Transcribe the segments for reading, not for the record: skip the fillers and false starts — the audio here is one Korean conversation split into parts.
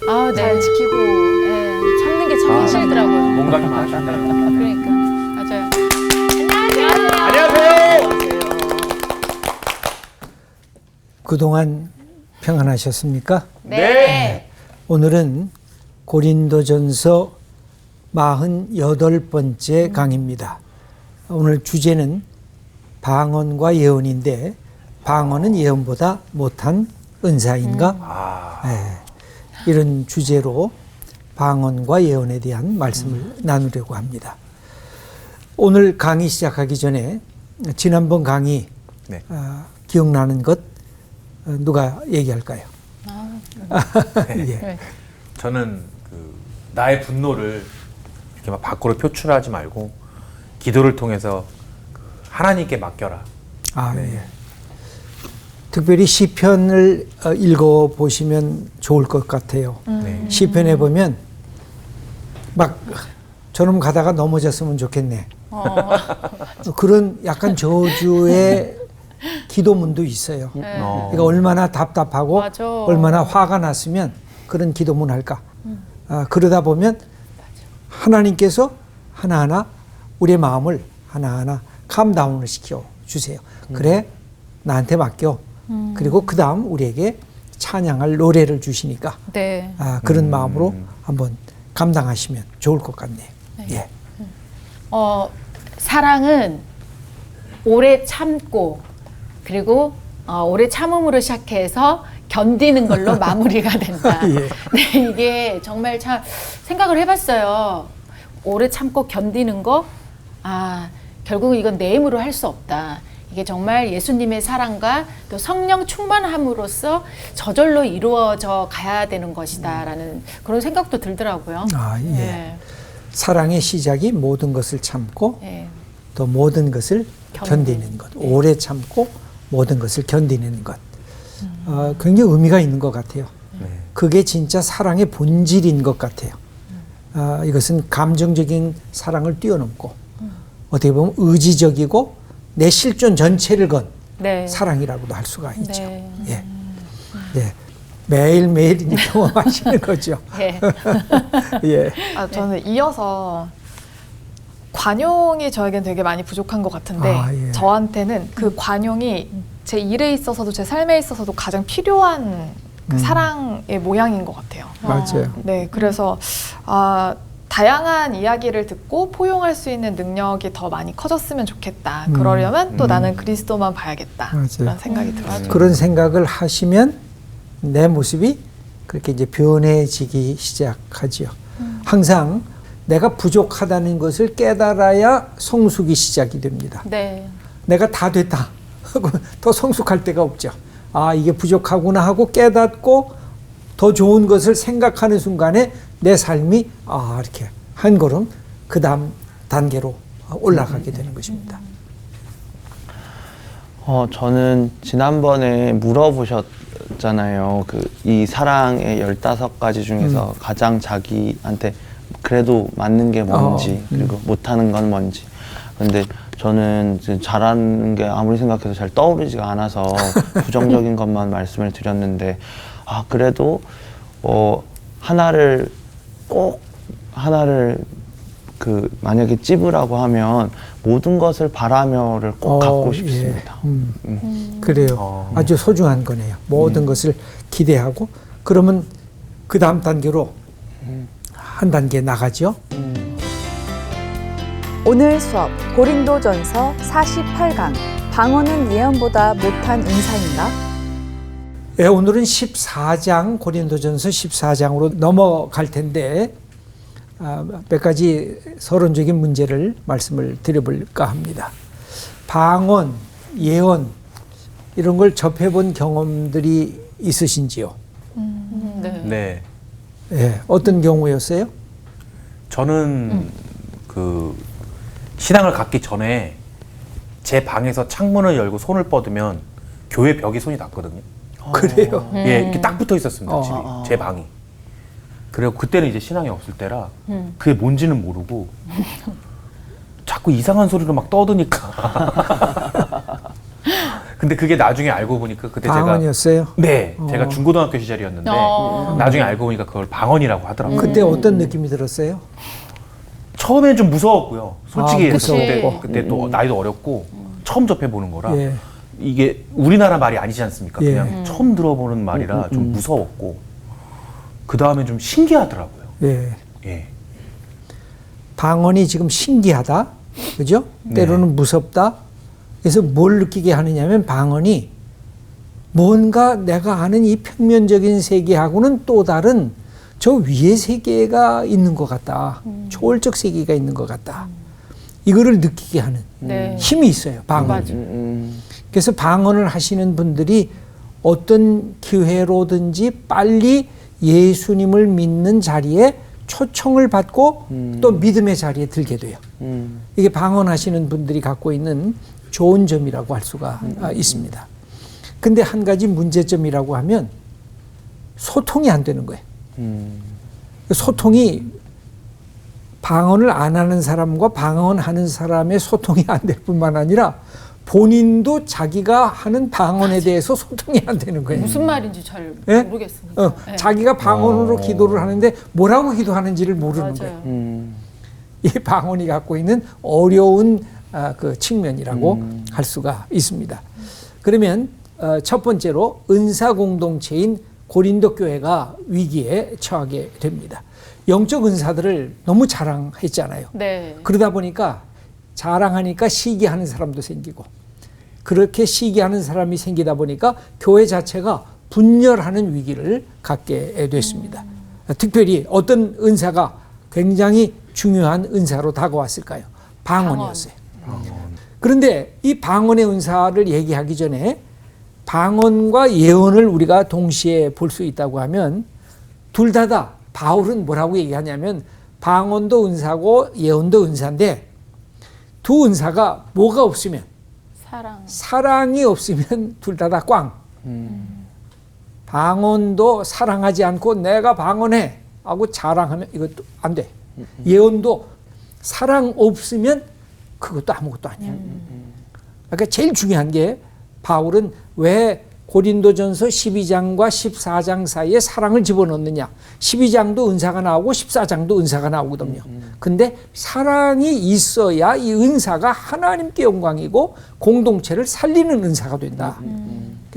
아, 네. 잘 지키고 네, 참는 게 참 힘들더라고요. 뭔가 좀 아쉽네요. 그러니까 맞아요. 안녕하세요. 그동안 평안하셨습니까? 네. 오늘은 고린도전서 48번째 강의입니다. 오늘 주제는 방언과 예언인데 방언은 예언보다 못한 은사인가? 이런 주제로 방언과 예언에 대한 말씀을 나누려고 합니다. 오늘 강의 시작하기 전에 지난번 강의 네. 기억나는 것 누가 얘기할까요? 예. 네. 저는 나의 분노를 이렇게 막 밖으로 표출하지 말고 기도를 통해서 하나님께 맡겨라. 예. 특별히 시편을 읽어 보시면 좋을 것 같아요. 네. 시편에 보면 막 저놈 가다가 넘어졌으면 좋겠네. 그런 약간 저주의 기도문도 있어요. 그러니까 얼마나 답답하고 맞아. 얼마나 화가 났으면 그런 기도문 할까. 그러다 보면 하나님께서 하나하나 우리의 마음을 하나하나 캄다운을 시켜 주세요. 그래 나한테 맡겨. 그리고 그 다음 우리에게 찬양할 노래를 주시니까 네. 그런 마음으로 한번 감당하시면 좋을 것 같네요. 예. 사랑은 오래 참고 그리고 오래 참음으로 시작해서 견디는 걸로 마무리가 된다. 예. 네, 이게 정말 참 생각을 해봤어요. 오래 참고 견디는 거, 결국은 이건 내 힘으로 할 수 없다. 이게 정말 예수님의 사랑과 또 성령 충만함으로써 저절로 이루어져 가야 되는 것이다라는 그런 생각도 들더라고요. 예. 네. 사랑의 시작이 모든 것을 참고 네. 또 모든 것을 견디는 것. 오래 참고 모든 것을 견디는 것. 굉장히 의미가 있는 것 같아요. 그게 진짜 사랑의 본질인 것 같아요. 이것은 감정적인 사랑을 뛰어넘고 어떻게 보면 의지적이고 내 실존 전체를 건 네. 사랑이라고도 할 수가 있죠. 네. 예. 예. 매일매일 이제 경험하시는 거죠. 네. 예. 저는 이어서 관용이 저에겐 되게 많이 부족한 것 같은데 예. 저한테는 그 관용이 제 일에 있어서도 제 삶에 있어서도 가장 필요한 그 사랑의 모양인 것 같아요. 맞아요. 네, 그래서 다양한 이야기를 듣고 포용할 수 있는 능력이 더 많이 커졌으면 좋겠다. 그러려면 또 나는 그리스도만 봐야겠다. 맞아요. 그런 생각이 들어요. 그런 생각을 하시면 내 모습이 그렇게 이제 변해지기 시작하지요. 항상 내가 부족하다는 것을 깨달아야 성숙이 시작이 됩니다. 네. 내가 다 됐다 하고 더 성숙할 데가 없죠. 이게 부족하구나 하고 깨닫고 더 좋은 것을 생각하는 순간에 내 삶이 이렇게 한 걸음 그 다음 단계로 올라가게 되는 것입니다. 저는 지난번에 물어보셨잖아요. 이 사랑의 15가지 중에서 가장 자기한테 그래도 맞는 게 뭔지 그리고 못하는 건 뭔지. 근데 저는 잘하는 게 아무리 생각해도 잘 떠오르지가 않아서 부정적인 것만 말씀을 드렸는데 그래도 하나를 만약에 찝으라고 하면 모든 것을 바라며를 꼭 갖고 싶습니다. 그래요. 아주 소중한 거네요. 모든 것을 기대하고 그러면 그 다음 단계로 한 단계 나가죠. 오늘 수업 고린도전서 48강 방언은 예언보다 못한 은사인가? 예, 오늘은 14장 고린도전서 14장으로 넘어갈 텐데 몇 가지 서론적인 문제를 말씀을 드려볼까 합니다. 방언, 예언 이런 걸 접해본 경험들이 있으신지요? 네. 네. 예, 어떤 경우였어요? 저는 신앙을 갖기 전에 제 방에서 창문을 열고 손을 뻗으면 교회 벽에 손이 닿거든요. 그래요? 예, 이렇게 딱 붙어 있었습니다, 집이. 아. 제 방이. 그리고 그때는 이제 신앙이 없을 때라 그게 뭔지는 모르고 자꾸 이상한 소리로 막 떠드니까 근데 그게 나중에 알고 보니까 그때 방언이었어요. 네, 제가 중고등학교 시절이었는데 나중에 알고 보니까 그걸 방언이라고 하더라고요. 그때 어떤 느낌이 들었어요? 처음엔 좀 무서웠고요. 솔직히 무서웠고. 그때 또 나이도 어렸고 처음 접해 보는 거라 예. 이게 우리나라 말이 아니지 않습니까? 예. 그냥 처음 들어보는 말이라 좀 무서웠고 그 다음에 좀 신기하더라고요. 예. 예. 방언이 지금 신기하다, 그죠? 때로는 무섭다. 그래서 뭘 느끼게 하느냐면 방언이 뭔가 내가 아는 이 평면적인 세계하고는 또 다른 저 위의 세계가 있는 것 같다. 초월적 세계가 있는 것 같다. 이거를 느끼게 하는 네. 힘이 있어요, 방언. 맞아. 그래서 방언을 하시는 분들이 어떤 기회로든지 빨리 예수님을 믿는 자리에 초청을 받고 또 믿음의 자리에 들게 돼요. 이게 방언하시는 분들이 갖고 있는 좋은 점이라고 할 수가 있습니다. 근데 한 가지 문제점이라고 하면 소통이 안 되는 거예요. 소통이 방언을 안 하는 사람과 방언하는 사람의 소통이 안 될 뿐만 아니라 본인도 자기가 하는 방언에 대해서 소통이 안 되는 거예요. 무슨 말인지 잘 예? 모르겠습니다. 네. 자기가 방언으로 기도를 하는데 뭐라고 기도하는지를 모르는 맞아요. 거예요. 이 방언이 갖고 있는 어려운 그 측면이라고 할 수가 있습니다. 그러면 첫 번째로 은사 공동체인 고린도 교회가 위기에 처하게 됩니다. 영적 은사들을 너무 자랑했잖아요. 네. 그러다 보니까 자랑하니까 시기하는 사람도 생기고 그렇게 시기하는 사람이 생기다 보니까 교회 자체가 분열하는 위기를 갖게 됐습니다. 특별히 어떤 은사가 굉장히 중요한 은사로 다가왔을까요? 방언이었어요. 그런데 이 방언의 은사를 얘기하기 전에 방언과 예언을 우리가 동시에 볼 수 있다고 하면 둘 다다 바울은 뭐라고 얘기하냐면 방언도 은사고 예언도 은사인데 두 은사가 뭐가 없으면 사랑이 없으면 둘 다 꽝. 방언도 사랑하지 않고 내가 방언해 하고 자랑하면 이것도 안 돼. 예언도 사랑 없으면 그것도 아무것도 아니야. 그러니까 제일 중요한 게 바울은 왜 고린도전서 12장과 14장 사이에 사랑을 집어넣느냐. 12장도 은사가 나오고 14장도 은사가 나오거든요. 근데 사랑이 있어야 이 은사가 하나님께 영광이고 공동체를 살리는 은사가 된다.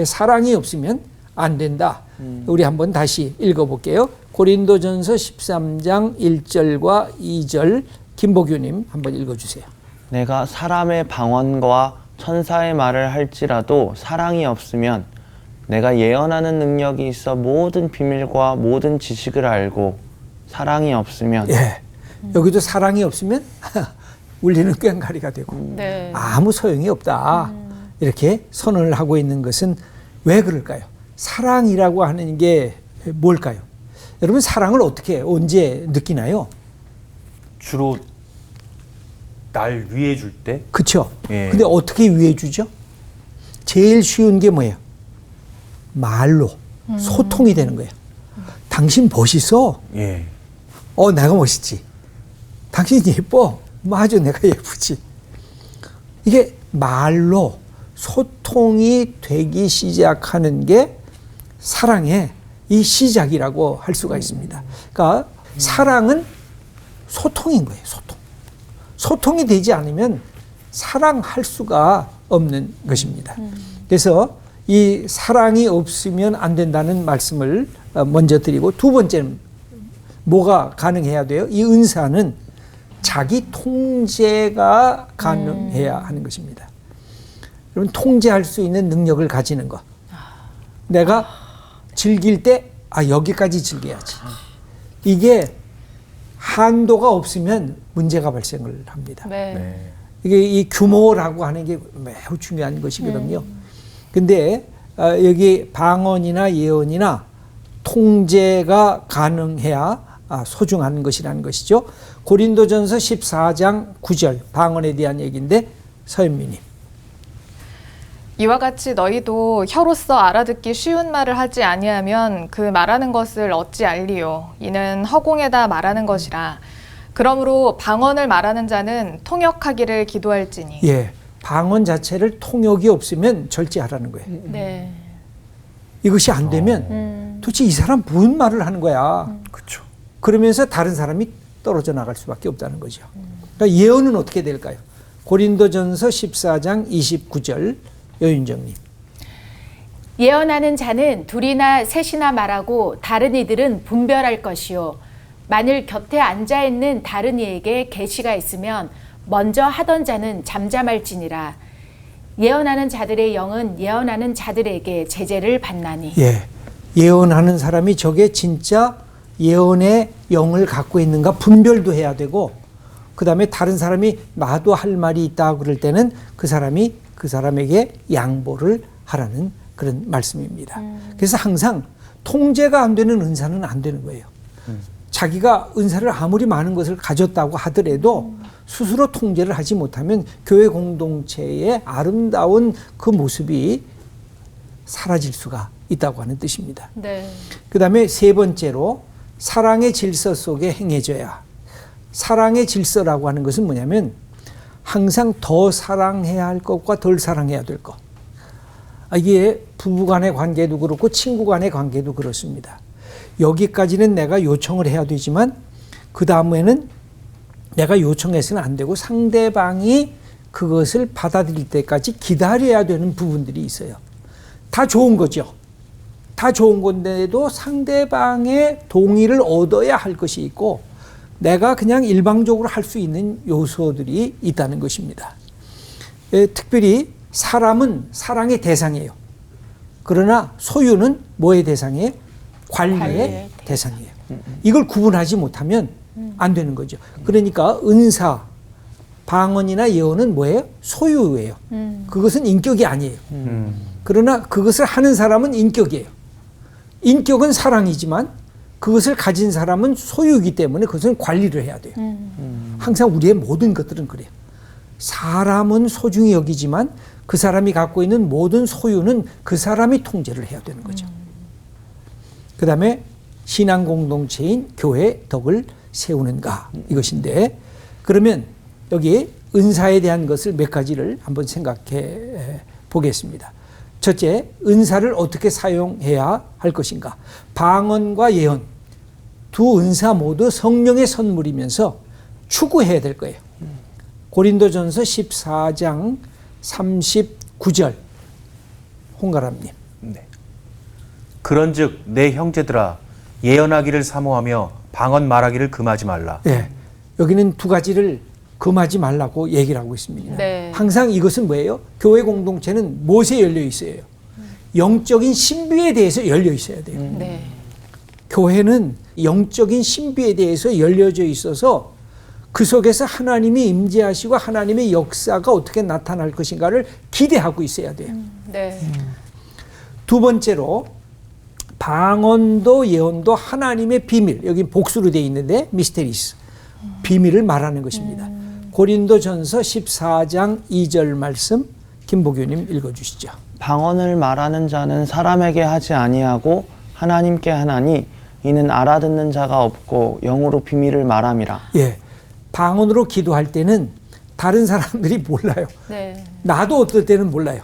사랑이 없으면 안 된다. 우리 한번 다시 읽어볼게요. 고린도전서 13장 1절과 2절 김보규님 한번 읽어주세요. 내가 사람의 방언과 천사의 말을 할지라도 사랑이 없으면 내가 예언하는 능력이 있어 모든 비밀과 모든 지식을 알고 사랑이 없으면 예. 여기도 사랑이 없으면 울리는 꽹과리가 되고 네. 아무 소용이 없다. 이렇게 선언을 하고 있는 것은 왜 그럴까요? 사랑이라고 하는 게 뭘까요? 여러분 사랑을 어떻게 언제 느끼나요? 주로 날 위해 줄 때? 그렇죠. 예. 근데 어떻게 위해 주죠? 제일 쉬운 게 뭐예요? 말로 소통이 되는 거예요. 당신 멋있어. 예. 내가 멋있지. 당신 예뻐. 맞아, 내가 예쁘지. 이게 말로 소통이 되기 시작하는 게 사랑의 이 시작이라고 할 수가 있습니다. 그러니까 사랑은 소통인 거예요. 소통이 되지 않으면 사랑할 수가 없는 것입니다. 그래서 이 사랑이 없으면 안 된다는 말씀을 먼저 드리고 두 번째는 뭐가 가능해야 돼요? 이 은사는 자기 통제가 가능해야 하는 것입니다. 여러분 통제할 수 있는 능력을 가지는 것. 내가 즐길 때 여기까지 즐겨야지. 이게 한도가 없으면 문제가 발생을 합니다. 네. 네. 이게 이 규모라고 하는 게 매우 중요한 것이거든요. 근데 여기 방언이나 예언이나 통제가 가능해야 소중한 것이라는 것이죠. 고린도전서 14장 9절 방언에 대한 얘기인데 서현미님. 이와 같이 너희도 혀로서 알아듣기 쉬운 말을 하지 아니하면 그 말하는 것을 어찌 알리요? 이는 허공에다 말하는 것이라. 그러므로 방언을 말하는 자는 통역하기를 기도할지니. 예, 방언 자체를 통역이 없으면 절제하라는 거예요. 네. 이것이 안 되면 도대체 이 사람 무슨 말을 하는 거야. 그렇죠. 그러면서 다른 사람이 떨어져 나갈 수밖에 없다는 거죠. 그러니까 예언은 어떻게 될까요? 고린도전서 14장 29절 여윤정님. 예언하는 자는 둘이나 셋이나 말하고 다른 이들은 분별할 것이요. 만일 곁에 앉아 있는 다른 이에게 계시가 있으면 먼저 하던 자는 잠잠할지니라. 예언하는 자들의 영은 예언하는 자들에게 제재를 받나니. 예, 예언하는 사람이 저게 진짜 예언의 영을 갖고 있는가 분별도 해야 되고, 그 다음에 다른 사람이 나도 할 말이 있다 그럴 때는 그 사람이 그 사람에게 양보를 하라는 그런 말씀입니다. 그래서 항상 통제가 안 되는 은사는 안 되는 거예요. 자기가 은사를 아무리 많은 것을 가졌다고 하더라도 스스로 통제를 하지 못하면 교회 공동체의 아름다운 그 모습이 사라질 수가 있다고 하는 뜻입니다. 네. 그 다음에 세 번째로 사랑의 질서 속에 행해져야. 사랑의 질서라고 하는 것은 뭐냐면 항상 더 사랑해야 할 것과 덜 사랑해야 될 것. 이게 부부 간의 관계도 그렇고 친구 간의 관계도 그렇습니다. 여기까지는 내가 요청을 해야 되지만 그 다음에는 내가 요청해서는 안 되고 상대방이 그것을 받아들일 때까지 기다려야 되는 부분들이 있어요. 다 좋은 거죠. 다 좋은 건데도 상대방의 동의를 얻어야 할 것이 있고 내가 그냥 일방적으로 할 수 있는 요소들이 있다는 것입니다. 특별히 사람은 사랑의 대상이에요. 그러나 소유는 뭐의 대상이에요? 관리의 대상이에요. 이걸 구분하지 못하면 안 되는 거죠. 그러니까 은사, 방언이나 예언은 뭐예요? 소유예요. 그것은 인격이 아니에요. 그러나 그것을 하는 사람은 인격이에요. 인격은 사랑이지만 그것을 가진 사람은 소유이기 때문에 그것은 관리를 해야 돼요. 항상 우리의 모든 것들은 그래요. 사람은 소중히 여기지만 그 사람이 갖고 있는 모든 소유는 그 사람이 통제를 해야 되는 거죠. 그 다음에 신앙 공동체인 교회의 덕을 세우는가 이것인데, 그러면 여기 은사에 대한 것을 몇 가지를 한번 생각해 보겠습니다. 첫째, 은사를 어떻게 사용해야 할 것인가. 방언과 예언 두 은사 모두 성령의 선물이면서 추구해야 될 거예요. 고린도전서 14장 39절 홍가람님. 네. 그런즉 내 형제들아 예언하기를 사모하며 방언 말하기를 금하지 말라. 네, 여기는 두 가지를 금하지 말라고 얘기를 하고 있습니다. 네. 항상 이것은 뭐예요? 교회 공동체는 무엇에 열려 있어야 해요? 영적인 신비에 대해서 열려 있어야 돼요. 네. 교회는 영적인 신비에 대해서 열려져 있어서 그 속에서 하나님이 임재하시고 하나님의 역사가 어떻게 나타날 것인가를 기대하고 있어야 돼요. 네. 두 번째로 방언도 예언도 하나님의 비밀, 여기 복수로 되어 있는데 미스테리스, 비밀을 말하는 것입니다. 고린도전서 14장 2절 말씀 김보교님 읽어주시죠. 방언을 말하는 자는 사람에게 하지 아니하고 하나님께 하나니 이는 알아듣는 자가 없고 영으로 비밀을 말함이라. 예, 방언으로 기도할 때는 다른 사람들이 몰라요. 네. 나도 어떨 때는 몰라요.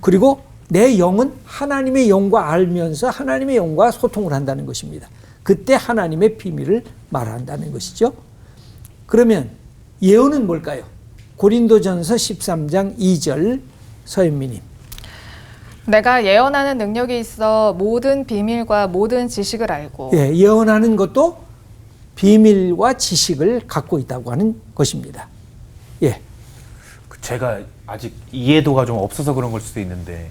그리고 내 영은 하나님의 영과 알면서 하나님의 영과 소통을 한다는 것입니다. 그때 하나님의 비밀을 말한다는 것이죠. 그러면 예언은 뭘까요? 고린도전서 13장 2절 서현미님. 내가 예언하는 능력이 있어 모든 비밀과 모든 지식을 알고. 예, 예언하는 것도 비밀과 지식을 갖고 있다고 하는 것입니다. 예. 제가 아직 이해도가 좀 없어서 그런 걸 수도 있는데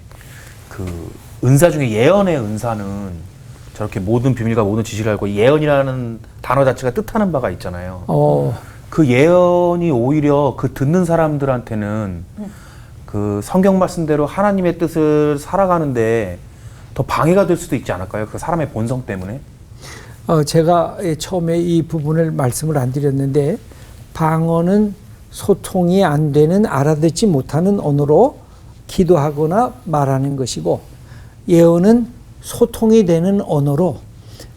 그 은사 중에 예언의 은사는 저렇게 모든 비밀과 모든 지식을 알고 예언이라는 단어 자체가 뜻하는 바가 있잖아요. 그 예언이 오히려 그 듣는 사람들한테는 그 성경 말씀대로 하나님의 뜻을 살아가는데 더 방해가 될 수도 있지 않을까요? 그 사람의 본성 때문에. 제가 처음에 이 부분을 말씀을 안 드렸는데 방언은 소통이 안 되는 알아듣지 못하는 언어로 기도하거나 말하는 것이고 예언은 소통이 되는 언어로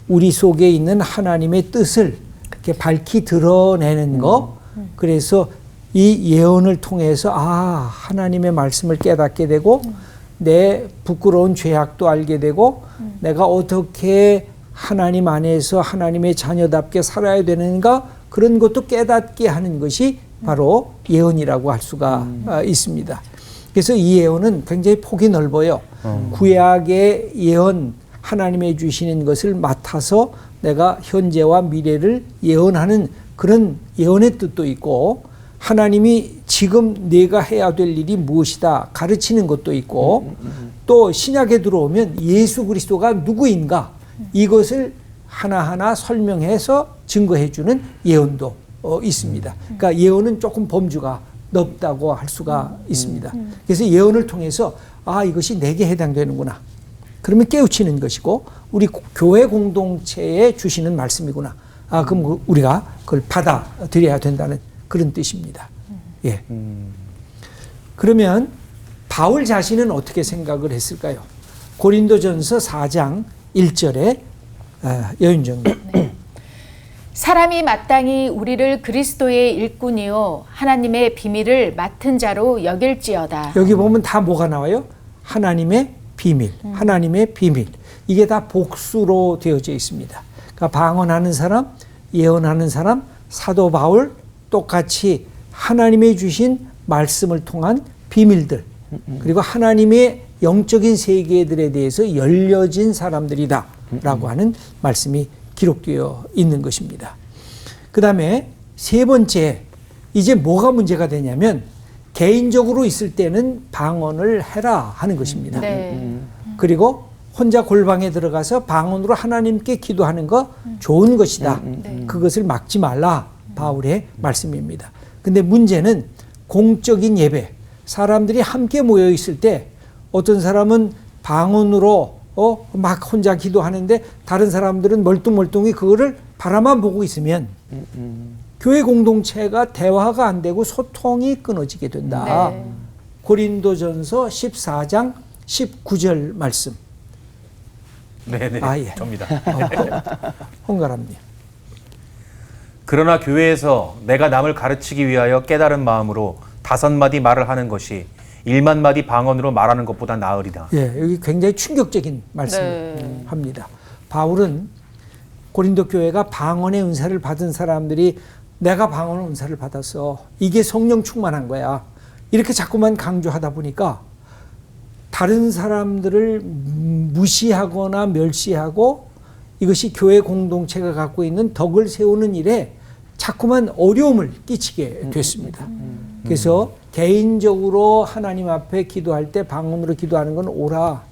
우리 속에 있는 하나님의 뜻을 이렇게 밝히 드러내는 거. 그래서 이 예언을 통해서 하나님의 말씀을 깨닫게 되고 내 부끄러운 죄악도 알게 되고 내가 어떻게 하나님 안에서 하나님의 자녀답게 살아야 되는가 그런 것도 깨닫게 하는 것이 바로 예언이라고 할 수가 있습니다. 그래서 이 예언은 굉장히 폭이 넓어요. 구약의 예언, 하나님의 주시는 것을 맡아서 내가 현재와 미래를 예언하는 그런 예언의 뜻도 있고, 하나님이 지금 내가 해야 될 일이 무엇이다 가르치는 것도 있고, 또 신약에 들어오면 예수 그리스도가 누구인가 이것을 하나하나 설명해서 증거해 주는 예언도 있습니다. 그러니까 예언은 조금 범주가 넓다고 할 수가 있습니다. 그래서 예언을 통해서 이것이 내게 해당되는구나, 그러면 깨우치는 것이고 우리 교회 공동체에 주시는 말씀이구나, 그럼 우리가 그걸 받아들여야 된다는 그런 뜻입니다. 예. 그러면 바울 자신은 어떻게 생각을 했을까요? 고린도전서 4장 1절에 여윤정님. 사람이 마땅히 우리를 그리스도의 일꾼이요 하나님의 비밀을 맡은 자로 여길지어다. 여기 보면 다 뭐가 나와요? 하나님의 비밀, 하나님의 비밀. 이게 다 복수로 되어져 있습니다. 그러니까 방언하는 사람, 예언하는 사람, 사도 바울 똑같이 하나님의 주신 말씀을 통한 비밀들, 그리고 하나님의 영적인 세계들에 대해서 열려진 사람들이다 라고 하는 말씀이 기록되어 있는 것입니다. 그 다음에 세 번째, 이제 뭐가 문제가 되냐면 개인적으로 있을 때는 방언을 해라 하는 것입니다. 네. 그리고 혼자 골방에 들어가서 방언으로 하나님께 기도하는 거 좋은 것이다. 그것을 막지 말라, 바울의 말씀입니다. 근데 문제는 공적인 예배, 사람들이 함께 모여 있을 때 어떤 사람은 방언으로 막 혼자 기도하는데 다른 사람들은 멀뚱멀뚱히 그거를 바라만 보고 있으면 교회 공동체가 대화가 안 되고 소통이 끊어지게 된다. 네. 고린도전서 14장 19절 말씀. 네네. 예. 접니다. 홍가람님. 그러나 교회에서 내가 남을 가르치기 위하여 깨달은 마음으로 5마디 말을 하는 것이 1만 마디 방언으로 말하는 것보다 나으리다. 예, 여기 굉장히 충격적인 말씀을 합니다. 바울은 고린도 교회가 방언의 은사를 받은 사람들이 내가 방언의 은사를 받았어, 이게 성령 충만한 거야, 이렇게 자꾸만 강조하다 보니까 다른 사람들을 무시하거나 멸시하고 이것이 교회 공동체가 갖고 있는 덕을 세우는 일에 자꾸만 어려움을 끼치게 됐습니다. 그래서 개인적으로 하나님 앞에 기도할 때 방언으로 기도하는 건 옳아.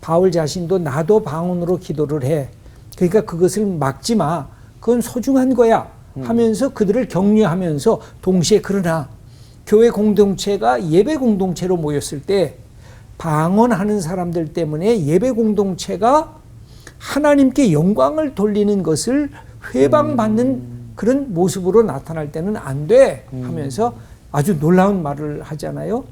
바울 자신도 나도 방언으로 기도를 해. 그러니까 그것을 막지 마. 그건 소중한 거야 하면서 그들을 격려하면서, 동시에 그러나 교회 공동체가 예배 공동체로 모였을 때 방언하는 사람들 때문에 예배 공동체가 하나님께 영광을 돌리는 것을 회방받는 그런 모습으로 나타날 때는 안 돼 하면서 아주 놀라운 말을 하잖아요.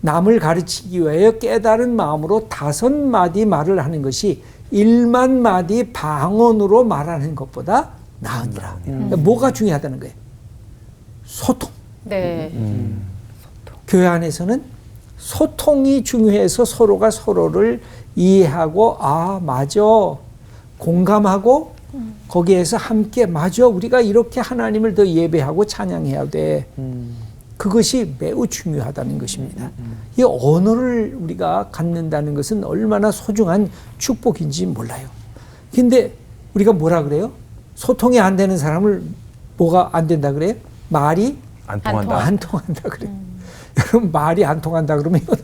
남을 가르치기 위하여 깨달은 마음으로 5마디 말을 하는 것이 1만 마디 방언으로 말하는 것보다 나으니라. 그러니까 뭐가 중요하다는 거예요? 소통. 네. 교회 안에서는 소통이 중요해서 서로가 서로를 이해하고 맞아, 공감하고 거기에서 함께 맞아, 우리가 이렇게 하나님을 더 예배하고 찬양해야 돼. 그것이 매우 중요하다는 것입니다. 이 언어를 우리가 갖는다는 것은 얼마나 소중한 축복인지 몰라요. 근데 우리가 뭐라 그래요? 소통이 안 되는 사람을 뭐가 안 된다 그래요? 말이 안 통한다. 안 통한다 그래요. 여러분, 말이 안 통한다 그러면 이건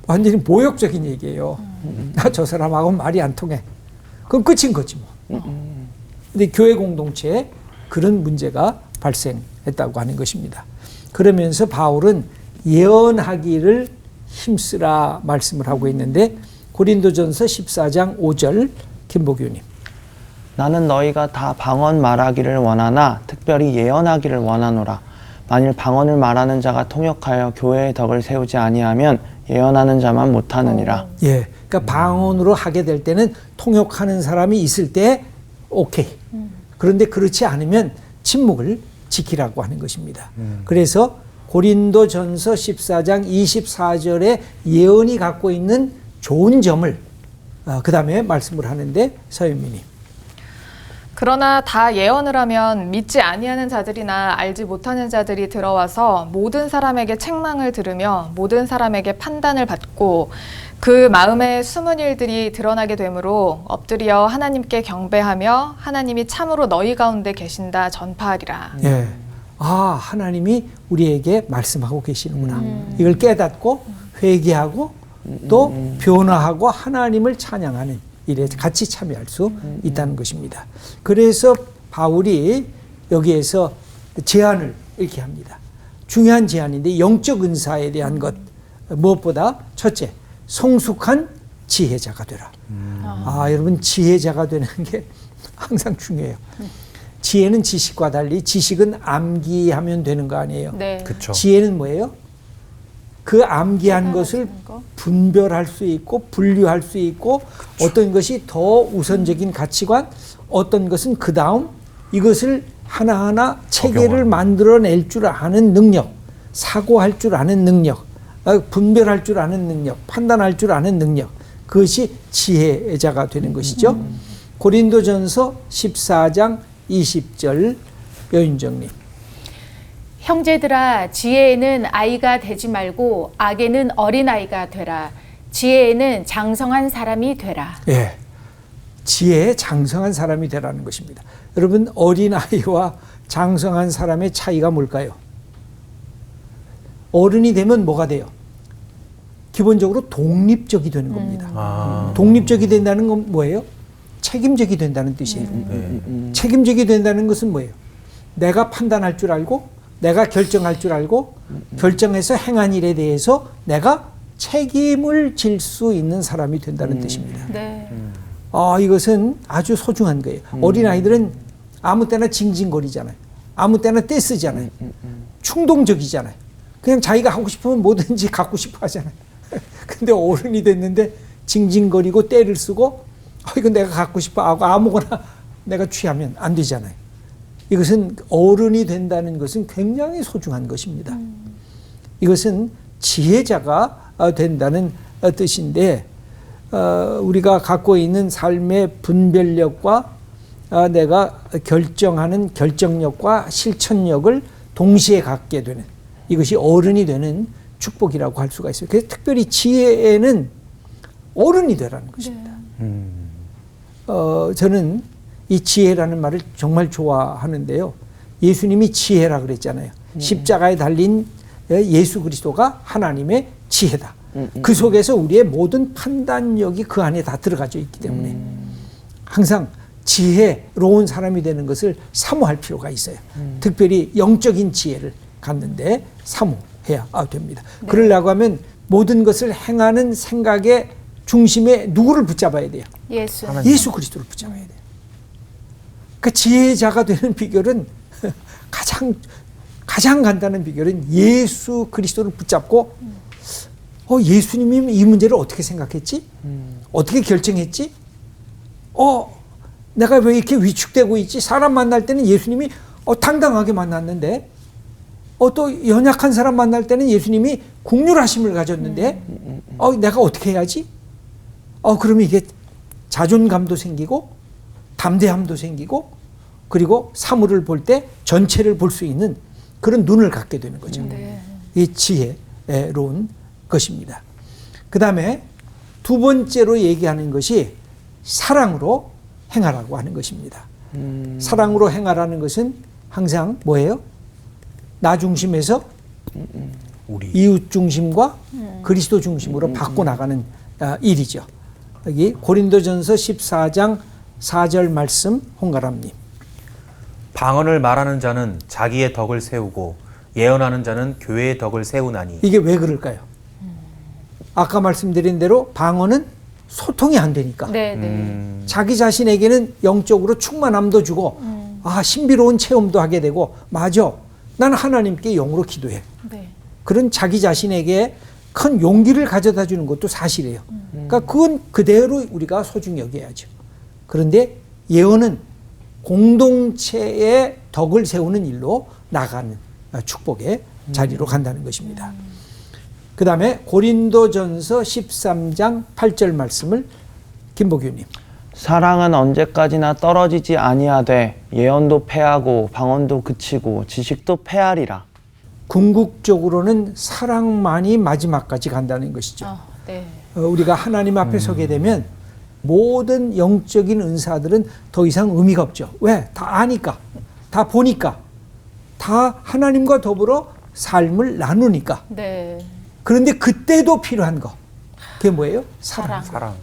완전히 모욕적인 얘기예요. 나 저 사람하고 말이 안 통해. 그럼 끝인 거지 뭐. 근데 교회 공동체에 그런 문제가 발생했다고 하는 것입니다. 그러면서 바울은 예언하기를 힘쓰라 말씀을 하고 있는데, 고린도전서 14장 5절 김보규님. 나는 너희가 다 방언 말하기를 원하나 특별히 예언하기를 원하노라. 만일 방언을 말하는 자가 통역하여 교회의 덕을 세우지 아니하면 예언하는 자만 못하느니라. 예, 그러니까 방언으로 하게 될 때는 통역하는 사람이 있을 때 오케이. 그런데 그렇지 않으면 침묵을 지키라고 하는 것입니다. 그래서 고린도전서 14장 24절의 예언이 갖고 있는 좋은 점을 그 다음에 말씀을 하는데 서현민이. 그러나 다 예언을 하면 믿지 아니하는 자들이나 알지 못하는 자들이 들어와서 모든 사람에게 책망을 들으며 모든 사람에게 판단을 받고 그 마음에 숨은 일들이 드러나게 되므로 엎드려 하나님께 경배하며 하나님이 참으로 너희 가운데 계신다 전파하리라. 예. 아, 하나님이 우리에게 말씀하고 계시는구나. 이걸 깨닫고 회개하고 또 변화하고 하나님을 찬양하는 일에 같이 참여할 수 있다는 것입니다. 그래서 바울이 여기에서 제안을 이렇게 합니다. 중요한 제안인데 영적 은사에 대한 것 무엇보다 첫째, 성숙한 지혜자가 되라. 여러분 지혜자가 되는 게 항상 중요해요. 지혜는 지식과 달리 지식은 암기하면 되는 거 아니에요. 네. 그쵸. 지혜는 뭐예요? 그 암기한 것을 분별할 수 있고 분류할 수 있고 어떤 것이 더 우선적인 가치관, 어떤 것은 그 다음 이것을 하나하나 체계를 만들어낼 줄 아는 능력, 사고할 줄 아는 능력, 분별할 줄 아는 능력, 판단할 줄 아는 능력, 그것이 지혜자가 되는 것이죠. 고린도전서 14장 20절 여윤정님. 형제들아, 지혜에는 아이가 되지 말고 악에는 어린아이가 되라. 지혜에는 장성한 사람이 되라. 예, 지혜에 장성한 사람이 되라는 것입니다. 여러분, 어린아이와 장성한 사람의 차이가 뭘까요? 어른이 되면 뭐가 돼요? 기본적으로 독립적이 되는 겁니다. 독립적이 된다는 건 뭐예요? 책임적이 된다는 뜻이에요. 책임적이 된다는 것은 뭐예요? 내가 판단할 줄 알고 내가 결정할 줄 알고 결정해서 행한 일에 대해서 내가 책임을 질 수 있는 사람이 된다는 뜻입니다. 네. 이것은 아주 소중한 거예요. 어린아이들은 아무 때나 징징거리잖아요. 아무 때나 떼쓰잖아요. 충동적이잖아요. 그냥 자기가 하고 싶으면 뭐든지 갖고 싶어 하잖아요. 근데 어른이 됐는데 징징거리고 떼를 쓰고 이건 내가 갖고 싶어 하고 아무거나 내가 취하면 안 되잖아요. 이것은 어른이 된다는 것은 굉장히 소중한 것입니다. 이것은 지혜자가 된다는 뜻인데 우리가 갖고 있는 삶의 분별력과 내가 결정하는 결정력과 실천력을 동시에 갖게 되는 이것이 어른이 되는 축복이라고 할 수가 있어요. 그래서 특별히 지혜에는 어른이 되라는 것입니다. 저는 이 지혜라는 말을 정말 좋아하는데요. 예수님이 지혜라 그랬잖아요. 십자가에 달린 예수 그리스도가 하나님의 지혜다. 그 속에서 우리의 모든 판단력이 그 안에 다 들어가져 있기 때문에 항상 지혜로운 사람이 되는 것을 사모할 필요가 있어요. 특별히 영적인 지혜를 갖는데 사모해야 됩니다. 네. 그러려고 하면 모든 것을 행하는 생각의 중심에 누구를 붙잡아야 돼요? 예수 그리스도를 붙잡아야 돼요. 그 지혜자가 되는 비결은 가장 간단한 비결은 예수 그리스도를 붙잡고 예수님이 이 문제를 어떻게 생각했지? 어떻게 결정했지? 내가 왜 이렇게 위축되고 있지? 사람 만날 때는 예수님이 당당하게 만났는데 또 연약한 사람 만날 때는 예수님이 긍휼하심을 가졌는데 내가 어떻게 해야지? 그러면 이게 자존감도 생기고 담대함도 생기고 그리고 사물을 볼 때 전체를 볼 수 있는 그런 눈을 갖게 되는 거죠. 네. 이 지혜로운 것입니다. 그 다음에 두 번째로 얘기하는 것이 사랑으로 행하라고 하는 것입니다. 사랑으로 행하라는 것은 항상 뭐예요? 나 중심에서 우리 이웃 중심과 그리스도 중심으로 바꿔나가는 일이죠. 여기 고린도전서 14장 4절 말씀 홍가람님. 방언을 말하는 자는 자기의 덕을 세우고 예언하는 자는 교회의 덕을 세우나니. 이게 왜 그럴까요? 아까 말씀드린 대로 방언은 소통이 안 되니까. 네. 자기 자신에게는 영적으로 충만함도 주고 신비로운 체험도 하게 되고 맞아. 난 하나님께 영으로 기도해. 네. 그런 자기 자신에게 큰 용기를 가져다 주는 것도 사실이에요. 그러니까 그건 그대로 우리가 소중히 여겨야죠. 그런데 예언은 공동체의 덕을 세우는 일로 나가는 축복의 자리로 간다는 것입니다. 그 다음에 고린도전서 13장 8절 말씀을 김복규님. 사랑은 언제까지나 떨어지지 아니하되 예언도 패하고 방언도 그치고 지식도 패하리라. 궁극적으로는 사랑만이 마지막까지 간다는 것이죠. 네. 우리가 하나님 앞에 서게 되면 모든 영적인 은사들은 더 이상 의미가 없죠. 왜? 다 아니까, 다 보니까, 다 하나님과 더불어 삶을 나누니까. 네. 그런데 그때도 필요한 거, 그게 뭐예요? 사랑. 사랑.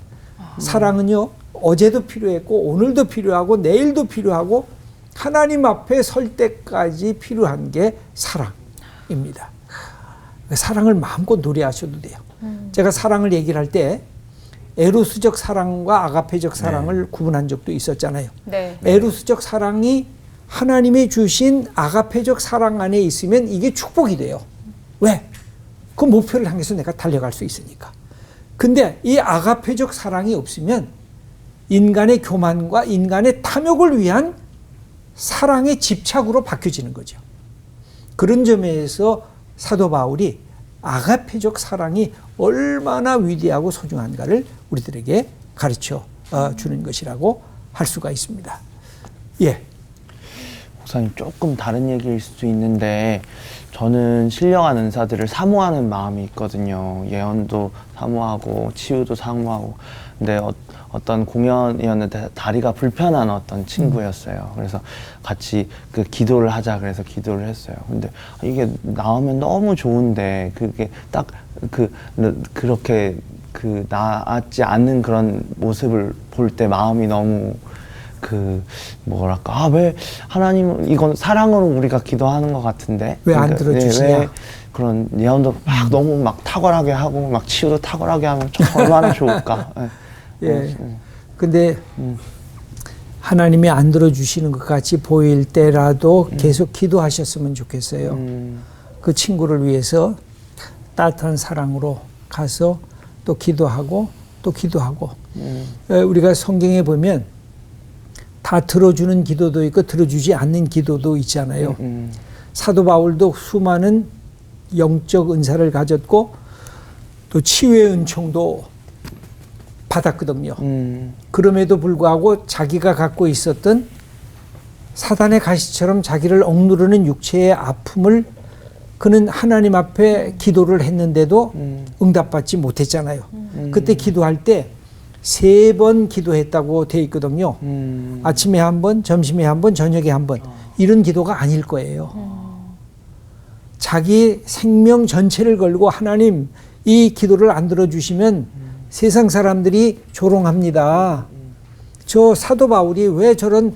사랑은요, 어제도 필요했고 오늘도 필요하고 내일도 필요하고 하나님 앞에 설 때까지 필요한 게 사랑입니다. 사랑을 마음껏 노래하셔도 돼요. 제가 사랑을 얘기를 할 때 에로스적 사랑과 아가페적 사랑을 구분한 적도 있었잖아요. 네. 에로스적 사랑이 하나님이 주신 아가페적 사랑 안에 있으면 이게 축복이 돼요. 왜? 그 목표를 향해서 내가 달려갈 수 있으니까. 근데 이 아가페적 사랑이 없으면 인간의 교만과 인간의 탐욕을 위한 사랑의 집착으로 바뀌어지는 거죠. 그런 점에서 사도 바울이 아가페적 사랑이 얼마나 위대하고 소중한가를 우리들에게 가르쳐 주는 것이라고 할 수가 있습니다. 예. 목사님, 조금 다른 얘기일 수도 있는데 저는 신령한 은사들을 사모하는 마음이 있거든요. 예언도 사모하고 치유도 사모하고. 근데 어떤 공연이었는데 다리가 불편한 어떤 친구였어요. 그래서 같이 그 기도를 하자 그래서 기도를 했어요. 근데 이게 나오면 너무 좋은데 그게 딱 그렇게 나았지 않는 그런 모습을 볼 때 마음이 너무 뭐랄까, 왜 하나님은 이건 사랑으로 우리가 기도하는 것 같은데 왜 안 들어주시냐? 왜 그런 예언도 막 너무 막 탁월하게 하고 막 치유도 탁월하게 하면 좀 얼마나 좋을까. 예. 근데 하나님이 안 들어주시는 것 같이 보일 때라도 계속 기도하셨으면 좋겠어요. 그 친구를 위해서 따뜻한 사랑으로 가서 또 기도하고 또 기도하고. 우리가 성경에 보면 다 들어주는 기도도 있고 들어주지 않는 기도도 있잖아요. 사도 바울도 수많은 영적 은사를 가졌고 또 치유의 은총도 받았거든요. 그럼에도 불구하고 자기가 갖고 있었던 사단의 가시처럼 자기를 억누르는 육체의 아픔을 그는 하나님 앞에 기도를 했는데도 응답받지 못했잖아요. 그때 기도할 때 3번 기도했다고 돼 있거든요. 아침에 한 번, 점심에 한 번, 저녁에 한 번. 이런 기도가 아닐 거예요. 자기 생명 전체를 걸고 하나님 이 기도를 안 들어주시면 세상 사람들이 조롱합니다. 저 사도 바울이 왜 저런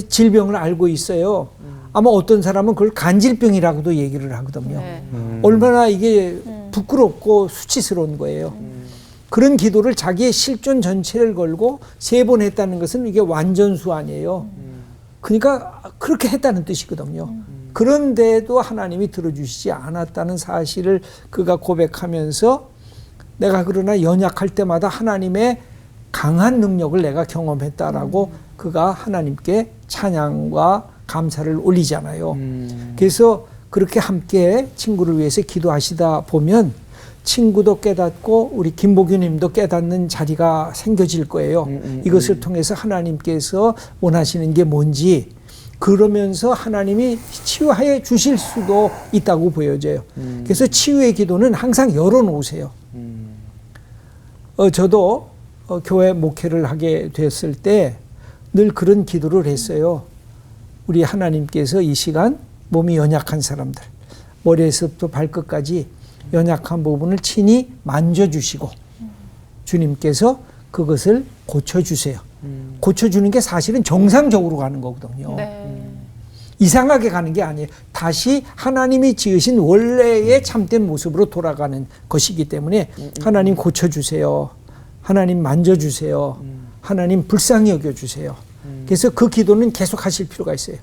질병을 알고 있어요? 아마 어떤 사람은 그걸 간질병이라고도 얘기를 하거든요. 네. 얼마나 이게 부끄럽고 수치스러운 거예요. 그런 기도를 자기의 실존 전체를 걸고 3번 했다는 것은 이게 완전수 아니에요. 그러니까 그렇게 했다는 뜻이거든요. 그런데도 하나님이 들어주시지 않았다는 사실을 그가 고백하면서 내가 그러나 연약할 때마다 하나님의 강한 능력을 내가 경험했다라고 그가 하나님께 찬양과 감사를 올리잖아요. 그래서 그렇게 함께 친구를 위해서 기도하시다 보면 친구도 깨닫고 우리 김복규님도 깨닫는 자리가 생겨질 거예요. 이것을 통해서 하나님께서 원하시는 게 뭔지 그러면서 하나님이 치유해 주실 수도 있다고 보여져요. 그래서 치유의 기도는 항상 열어놓으세요. 저도 교회 목회를 하게 됐을 때 늘 그런 기도를 했어요. 우리 하나님께서 이 시간 몸이 연약한 사람들 머리에서부터 발끝까지 연약한 부분을 친히 만져주시고 주님께서 그것을 고쳐주세요. 고쳐주는 게 사실은 정상적으로 가는 거거든요. 네. 이상하게 가는 게 아니에요. 다시 하나님이 지으신 원래의 참된 모습으로 돌아가는 것이기 때문에 하나님 고쳐주세요. 하나님 만져주세요. 하나님 불쌍히 여겨주세요. 그래서 그 기도는 계속 하실 필요가 있어요.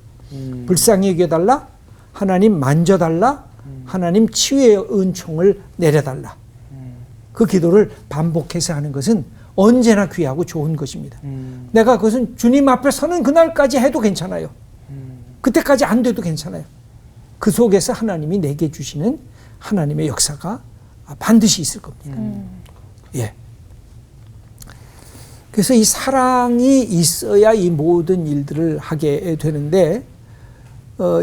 불쌍히 여겨달라. 하나님 만져달라. 하나님 치유의 은총을 내려달라. 그 기도를 반복해서 하는 것은 언제나 귀하고 좋은 것입니다. 내가 그것은 주님 앞에 서는 그날까지 해도 괜찮아요. 그때까지 안 돼도 괜찮아요. 그 속에서 하나님이 내게 주시는 하나님의 역사가 반드시 있을 겁니다. 예. 그래서 이 사랑이 있어야 이 모든 일들을 하게 되는데,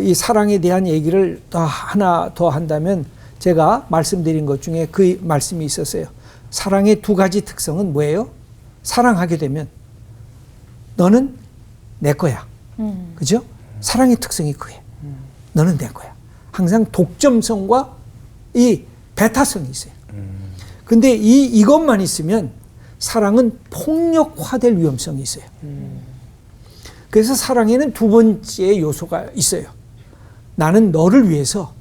이 사랑에 대한 얘기를 하나 더 한다면, 제가 말씀드린 것 중에 그 말씀이 있었어요. 사랑의 두 가지 특성은 뭐예요? 사랑하게 되면 너는 내 거야. 그죠? 사랑의 특성이 그게. 너는 내 거야. 항상 독점성과 이 배타성이 있어요. 근데 이것만 있으면 사랑은 폭력화될 위험성이 있어요. 그래서 사랑에는 두 번째 요소가 있어요. 나는 너를 위해서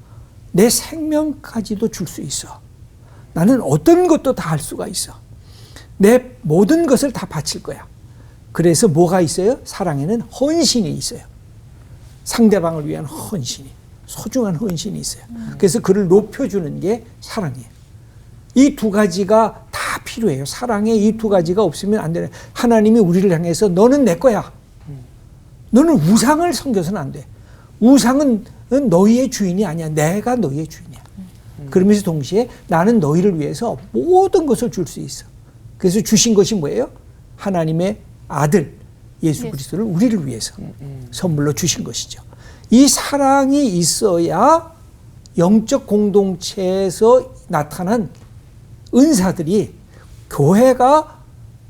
내 생명까지도 줄 수 있어. 나는 어떤 것도 다 할 수가 있어. 내 모든 것을 다 바칠 거야. 그래서 뭐가 있어요? 사랑에는 헌신이 있어요. 상대방을 위한 헌신이, 소중한 헌신이 있어요. 그래서 그를 높여주는 게 사랑이에요. 이 두 가지가 다 필요해요. 사랑에 이 두 가지가 없으면 안 돼요. 하나님이 우리를 향해서 너는 내 거야. 너는 우상을 섬겨서는 안 돼. 우상은 너희의 주인이 아니야. 내가 너희의 주인이야. 그러면서 동시에 나는 너희를 위해서 모든 것을 줄 수 있어. 그래서 주신 것이 뭐예요? 하나님의 아들 예수 그리스도를 우리를 위해서 선물로 주신 것이죠. 이 사랑이 있어야 영적 공동체에서 나타난 은사들이 교회가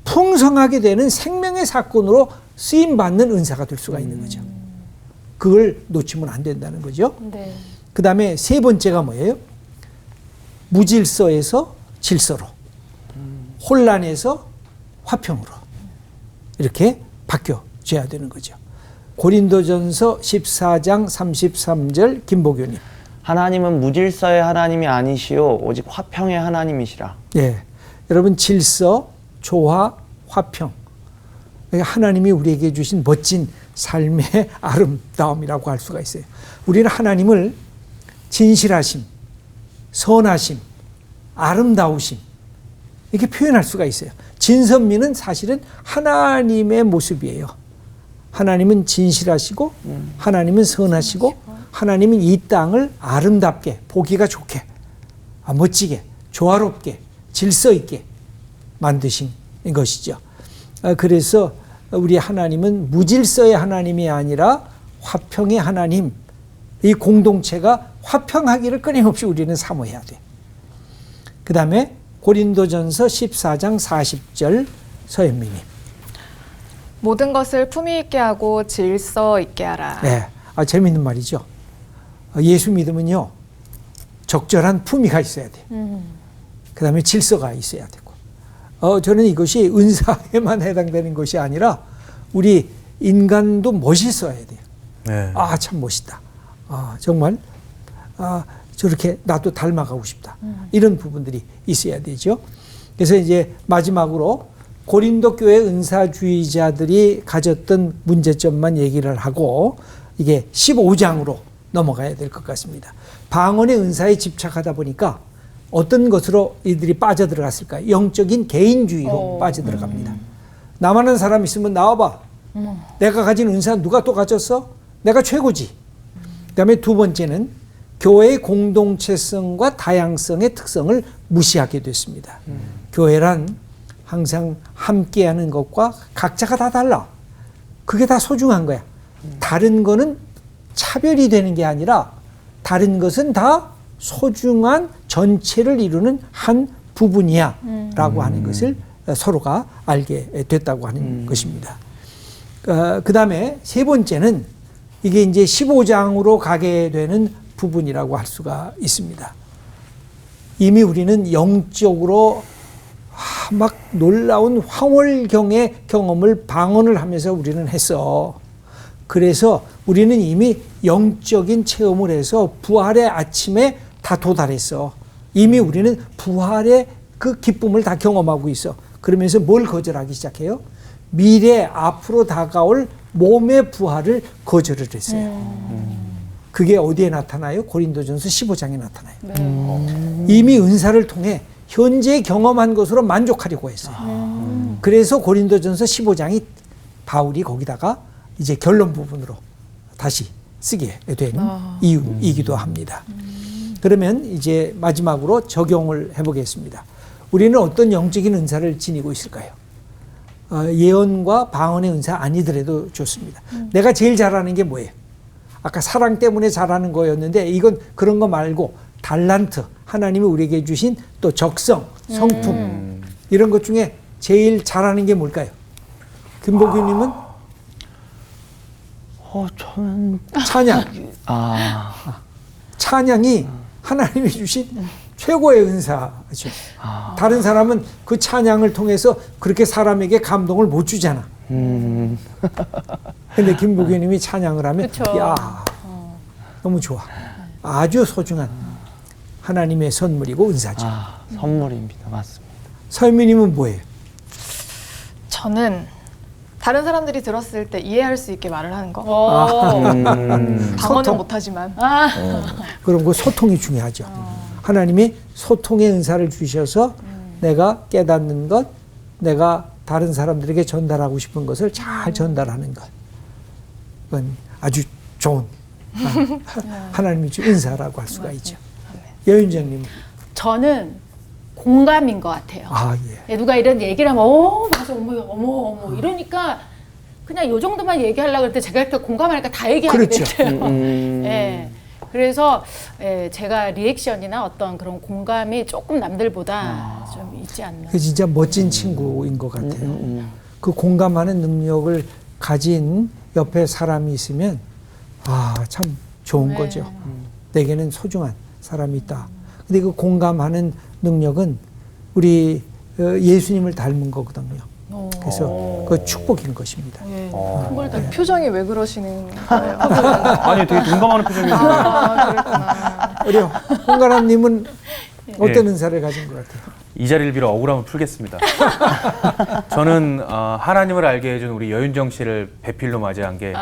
풍성하게 되는 생명의 사건으로 쓰임받는 은사가 될 수가 있는 거죠. 그걸 놓치면 안 된다는 거죠. 네. 그 다음에 세 번째가 뭐예요? 무질서에서 질서로, 혼란에서 화평으로 이렇게 바뀌어져야 되는 거죠. 고린도전서 14장 33절 김보교님. 하나님은 무질서의 하나님이 아니시오 오직 화평의 하나님이시라. 예, 여러분 질서, 조화, 화평. 하나님이 우리에게 주신 멋진 삶의 아름다움이라고 할 수가 있어요. 우리는 하나님을 진실하심, 선하심, 아름다우심 이렇게 표현할 수가 있어요. 진선미는 사실은 하나님의 모습이에요. 하나님은 진실하시고 하나님은 선하시고 하나님은 이 땅을 아름답게 보기가 좋게 멋지게 조화롭게 질서 있게 만드신 것이죠. 그래서 우리 하나님은 무질서의 하나님이 아니라 화평의 하나님, 이 공동체가 화평하기를 끊임없이 우리는 사모해야 돼. 그 다음에 고린도전서 14장 40절 서현미님. 모든 것을 품위 있게 하고 질서 있게 하라. 네, 재밌는 말이죠. 예수 믿으면요 적절한 품위가 있어야 돼. 그 다음에 질서가 있어야 되고. 저는 이것이 은사에만 해당되는 것이 아니라 우리 인간도 멋있어야 돼요. 네. 참 멋있다. 정말 저렇게 나도 닮아가고 싶다. 이런 부분들이 있어야 되죠. 그래서 이제 마지막으로 고린도 교회 은사주의자들이 가졌던 문제점만 얘기를 하고 이게 15장으로 넘어가야 될 것 같습니다. 방언의 은사에 집착하다 보니까 어떤 것으로 이들이 빠져들어갔을까요? 영적인 개인주의로 빠져들어갑니다. 나만 아는 사람 있으면 나와봐. 내가 가진 은사 누가 또 가졌어? 내가 최고지. 그 다음에 두 번째는 교회의 공동체성과 다양성의 특성을 무시하게 됐습니다. 교회란 항상 함께하는 것과 각자가 다 달라. 그게 다 소중한 거야. 다른 거는 차별이 되는 게 아니라 다른 것은 다 소중한 전체를 이루는 한 부분이야 라고 하는 것을 서로가 알게 됐다고 하는 것입니다. 그 다음에 세 번째는 이게 이제 15장으로 가게 되는 부분이라고 할 수가 있습니다. 이미 우리는 영적으로 막 놀라운 황홀경의 경험을 방언을 하면서 우리는 했어. 그래서 우리는 이미 영적인 체험을 해서 부활의 아침에 다 도달했어. 이미 우리는 부활의 그 기쁨을 다 경험하고 있어. 그러면서 뭘 거절하기 시작해요? 미래 앞으로 다가올 몸의 부활을 거절을 했어요. 그게 어디에 나타나요? 고린도전서 15장에 나타나요. 이미 은사를 통해 현재 경험한 것으로 만족하려고 했어요. 그래서 고린도전서 15장이 바울이 거기다가 이제 결론 부분으로 다시 쓰게 된 이유이기도 합니다. 그러면 이제 마지막으로 적용을 해보겠습니다. 우리는 어떤 영적인 은사를 지니고 있을까요? 예언과 방언의 은사 아니더라도 좋습니다. 내가 제일 잘하는 게 뭐예요? 아까 사랑 때문에 잘하는 거였는데 이건 그런 거 말고 달란트, 하나님이 우리에게 주신 또 적성, 성품 이런 것 중에 제일 잘하는 게 뭘까요? 김복규님은? 저는 찬양. 찬양이 하나님이 주신 최고의 은사죠. 다른 사람은 그 찬양을 통해서 그렇게 사람에게 감동을 못 주잖아. 근데 김복규님이 찬양을 하면 그쵸. 야 너무 좋아. 아주 소중한 하나님의 선물이고 은사죠. 선물입니다. 맞습니다. 서현미님은 뭐예요? 저는 다른 사람들이 들었을 때 이해할 수 있게 말을 하는 거. 오. 방언은 소통. 못하지만. 그런 거 소통이 중요하죠. 하나님이 소통의 은사를 주셔서 내가 깨닫는 것, 내가 다른 사람들에게 전달하고 싶은 것을 잘 전달하는 것. 그건 아주 좋은 하나님이 준 은사라고 할 수가 있죠. 여윤정님. 저는 공감인 것 같아요. 예. 누가 이런 얘기를 하면 맞아 어머 이러니까 그냥 요 정도만 얘기하려고 할 때 제가 이렇게 공감하니까 다 얘기하게 그렇죠. 됐어요. 예. 그래서 제가 리액션이나 어떤 그런 공감이 조금 남들보다 좀 있지 않나. 그 진짜 멋진 친구인 것 같아요. 그 공감하는 능력을 가진 옆에 사람이 있으면 참 좋은 거죠. 내게는 소중한 사람이 있다. 근데 그 공감하는 능력은 우리 예수님을 닮은 거거든요. 그래서 그 축복인 것입니다. 표정이 왜 그러시는 거예요? 아니 되게 동감하는 표정이었는데. 그렇구나. 우리 홍가람님은 어떤 은사를 가진 것 같아요? 이 자리를 빌어 억울함을 풀겠습니다. 저는 하나님을 알게 해준 우리 여윤정 씨를 배필로 맞이한 게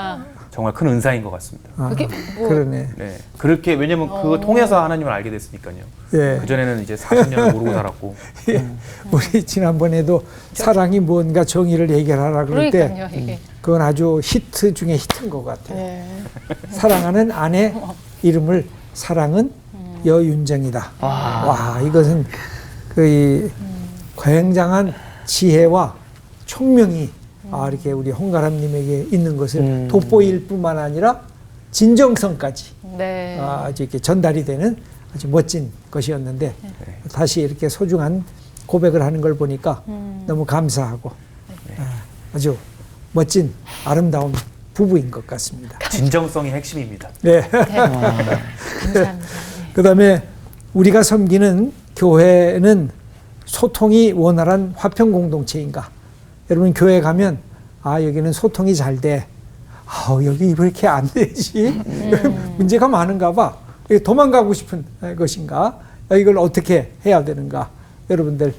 정말 큰 은사인 것 같습니다. 그게 그러네. 네, 그렇게 왜냐면 그거 통해서 하나님을 알게 됐으니까요. 예. 그 전에는 이제 40년을 모르고 살았고. 우리 지난번에도 사랑이 뭔가 정의를 해결하라 그럴 때 그러니까요. 이게. 그건 아주 히트 중에 히트인 것 같아요. 네. 사랑하는 아내 이름을 사랑은 여윤정이다. 와, 이것은 그 굉장한 지혜와 총명이 이렇게 우리 홍가람님에게 있는 것을 돋보일 뿐만 아니라 진정성까지 네. 아주 이렇게 전달이 되는 아주 멋진 것이었는데 다시 이렇게 소중한 고백을 하는 걸 보니까 너무 감사하고 아주 멋진 아름다운 부부인 것 같습니다. 진정성이 핵심입니다. 네. 감사합니다. 그다음에 우리가 섬기는 교회는 소통이 원활한 화평 공동체인가? 여러분 교회 가면 여기는 소통이 잘 돼. 여기 왜 이렇게 안 되지? 문제가 많은가 봐. 도망가고 싶은 것인가? 이걸 어떻게 해야 되는가? 여러분들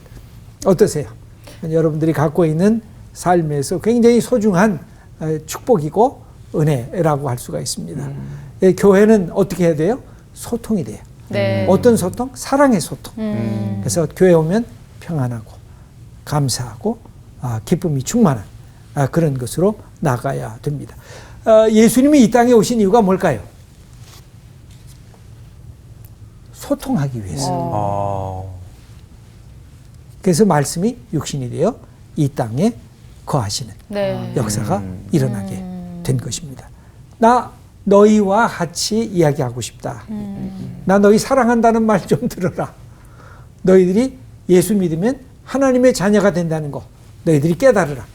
어떠세요? 여러분들이 갖고 있는 삶에서 굉장히 소중한 축복이고 은혜라고 할 수가 있습니다. 교회는 어떻게 해야 돼요? 소통이 돼요. 네. 어떤 소통? 사랑의 소통. 그래서 교회 오면 평안하고 감사하고 기쁨이 충만한 그런 것으로 나가야 됩니다. 예수님이 이 땅에 오신 이유가 뭘까요? 소통하기 위해서. 그래서 말씀이 육신이 되어 이 땅에 거하시는 네. 역사가 일어나게 된 것입니다. 나 너희와 같이 이야기하고 싶다. 나 너희 사랑한다는 말 좀 들어라. 너희들이 예수 믿으면 하나님의 자녀가 된다는 거 너희들이 깨달으라.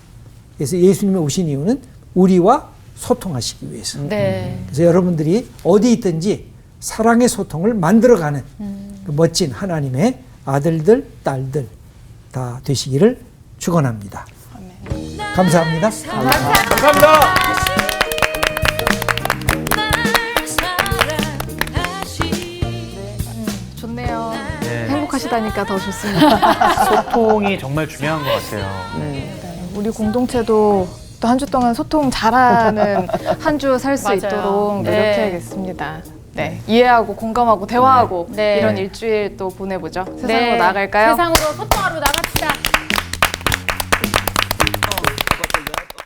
그래서 예수님이 오신 이유는 우리와 소통하시기 위해서. 네. 그래서 여러분들이 어디 있든지 사랑의 소통을 만들어가는 그 멋진 하나님의 아들들, 딸들 다 되시기를 축원합니다. 감사합니다. 감사합니다. 좋네요. 네. 행복하시다니까 더 좋습니다. 소통이 정말 중요한 것 같아요. 우리 공동체도 또 한 주 동안 소통 잘하는 한 주 살 수 맞아요. 있도록 네. 노력해야겠습니다. 네, 이해하고 공감하고 대화하고 네. 이런 일주일 또 보내보죠. 세상으로 네. 나아갈까요? 세상으로 소통하러 나갑시다.